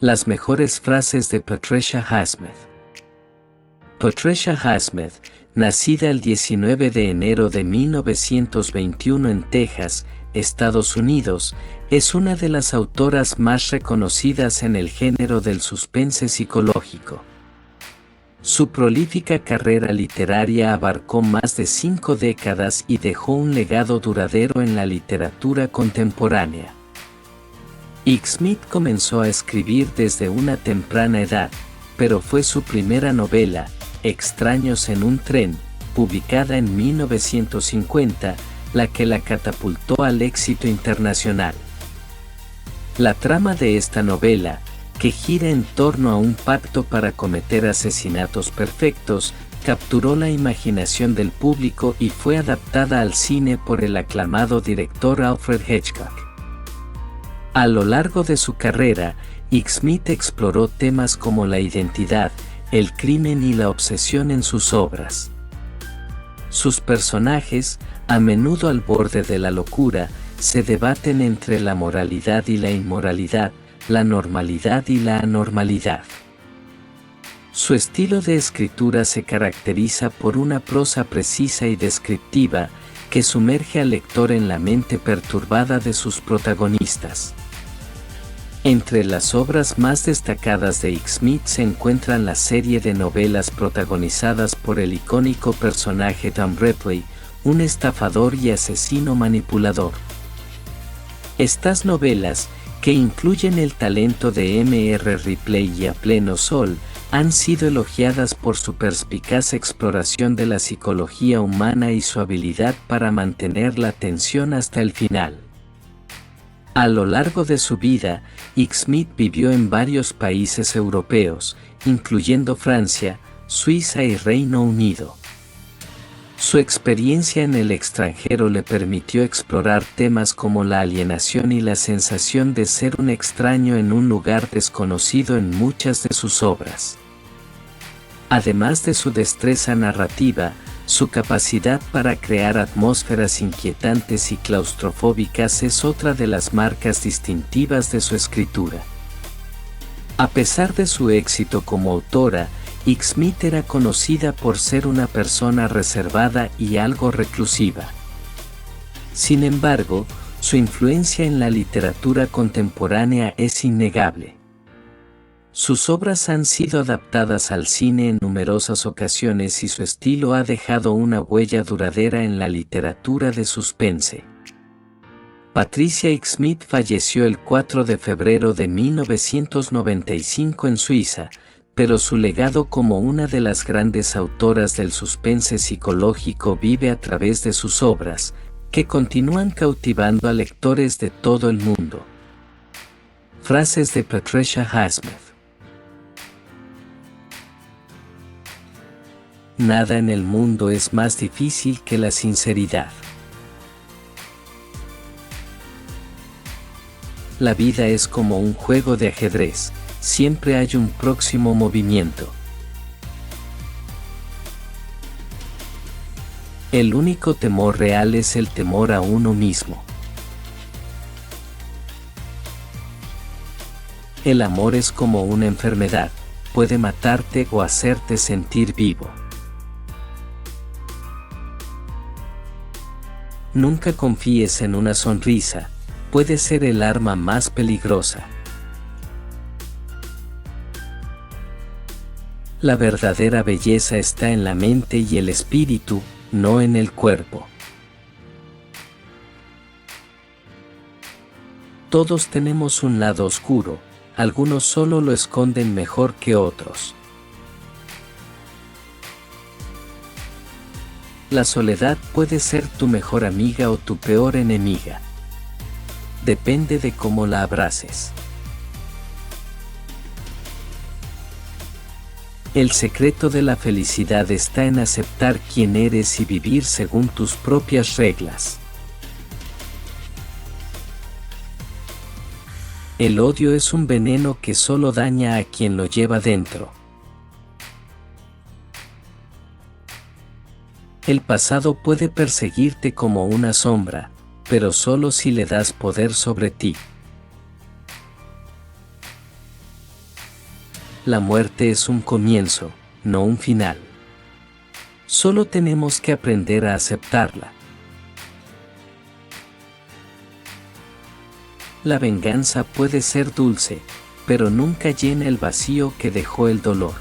Las mejores frases de Patricia Highsmith. Patricia Highsmith, nacida el 19 de enero de 1921 en Texas, Estados Unidos, es una de las autoras más reconocidas en el género del suspense psicológico. Su prolífica carrera literaria abarcó más de 5 décadas y dejó un legado duradero en la literatura contemporánea. Highsmith comenzó a escribir desde una temprana edad, pero fue su primera novela, Extraños en un tren, publicada en 1950, la que la catapultó al éxito internacional. La trama de esta novela, que gira en torno a un pacto para cometer asesinatos perfectos, capturó la imaginación del público y fue adaptada al cine por el aclamado director Alfred Hitchcock. A lo largo de su carrera, Highsmith exploró temas como la identidad, el crimen y la obsesión en sus obras. Sus personajes, a menudo al borde de la locura, se debaten entre la moralidad y la inmoralidad, la normalidad y la anormalidad. Su estilo de escritura se caracteriza por una prosa precisa y descriptiva, que sumerge al lector en la mente perturbada de sus protagonistas. Entre las obras más destacadas de Highsmith se encuentran la serie de novelas protagonizadas por el icónico personaje Tom Ripley, un estafador y asesino manipulador. Estas novelas, que incluyen el talento de M.R. Ripley y A Pleno Sol, han sido elogiadas por su perspicaz exploración de la psicología humana y su habilidad para mantener la atención hasta el final. A lo largo de su vida, Highsmith vivió en varios países europeos, incluyendo Francia, Suiza y Reino Unido. Su experiencia en el extranjero le permitió explorar temas como la alienación y la sensación de ser un extraño en un lugar desconocido en muchas de sus obras. Además de su destreza narrativa, su capacidad para crear atmósferas inquietantes y claustrofóbicas es otra de las marcas distintivas de su escritura. A pesar de su éxito como autora, Highsmith era conocida por ser una persona reservada y algo reclusiva. Sin embargo, su influencia en la literatura contemporánea es innegable. Sus obras han sido adaptadas al cine en numerosas ocasiones y su estilo ha dejado una huella duradera en la literatura de suspense. Patricia Highsmith falleció el 4 de febrero de 1995 en Suiza, pero su legado como una de las grandes autoras del suspense psicológico vive a través de sus obras, que continúan cautivando a lectores de todo el mundo. Frases de Patricia Highsmith. Nada en el mundo es más difícil que la sinceridad. La vida es como un juego de ajedrez, siempre hay un próximo movimiento. El único temor real es el temor a uno mismo. El amor es como una enfermedad, puede matarte o hacerte sentir vivo. Nunca confíes en una sonrisa, puede ser el arma más peligrosa. La verdadera belleza está en la mente y el espíritu, no en el cuerpo. Todos tenemos un lado oscuro, algunos solo lo esconden mejor que otros. La soledad puede ser tu mejor amiga o tu peor enemiga. Depende de cómo la abraces. El secreto de la felicidad está en aceptar quién eres y vivir según tus propias reglas. El odio es un veneno que solo daña a quien lo lleva dentro. El pasado puede perseguirte como una sombra, pero solo si le das poder sobre ti. La muerte es un comienzo, no un final. Solo tenemos que aprender a aceptarla. La venganza puede ser dulce, pero nunca llena el vacío que dejó el dolor.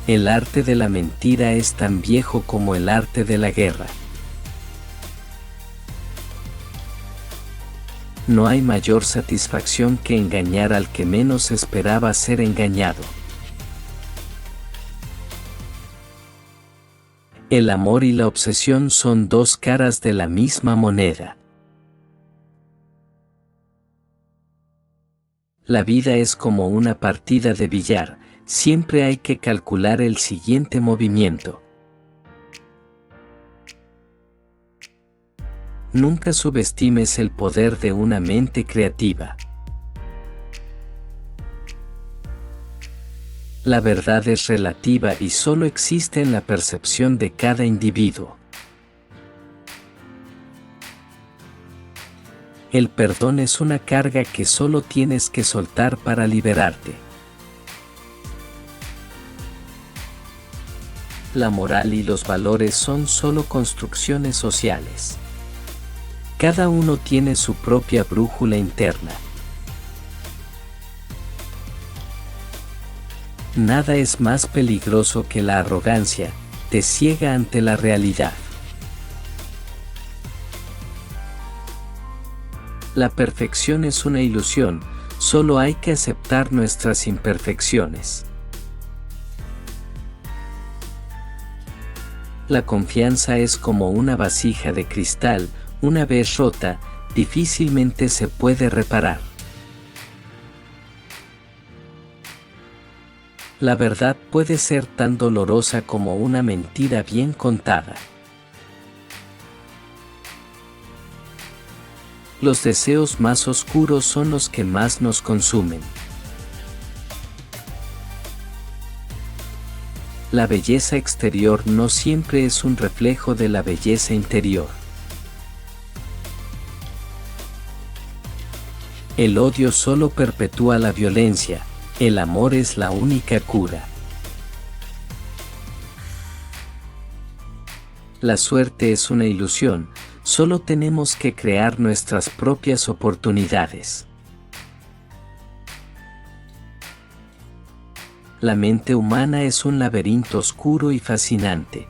El arte de la mentira es tan viejo como el arte de la guerra. No hay mayor satisfacción que engañar al que menos esperaba ser engañado. El amor y la obsesión son dos caras de la misma moneda. La vida es como una partida de billar, siempre hay que calcular el siguiente movimiento. Nunca subestimes el poder de una mente creativa. La verdad es relativa y solo existe en la percepción de cada individuo. El perdón es una carga que solo tienes que soltar para liberarte. La moral y los valores son solo construcciones sociales. Cada uno tiene su propia brújula interna. Nada es más peligroso que la arrogancia, te ciega ante la realidad. La perfección es una ilusión, solo hay que aceptar nuestras imperfecciones. La confianza es como una vasija de cristal, una vez rota, difícilmente se puede reparar. La verdad puede ser tan dolorosa como una mentira bien contada. Los deseos más oscuros son los que más nos consumen. La belleza exterior no siempre es un reflejo de la belleza interior. El odio solo perpetúa la violencia, el amor es la única cura. La suerte es una ilusión, solo tenemos que crear nuestras propias oportunidades. La mente humana es un laberinto oscuro y fascinante.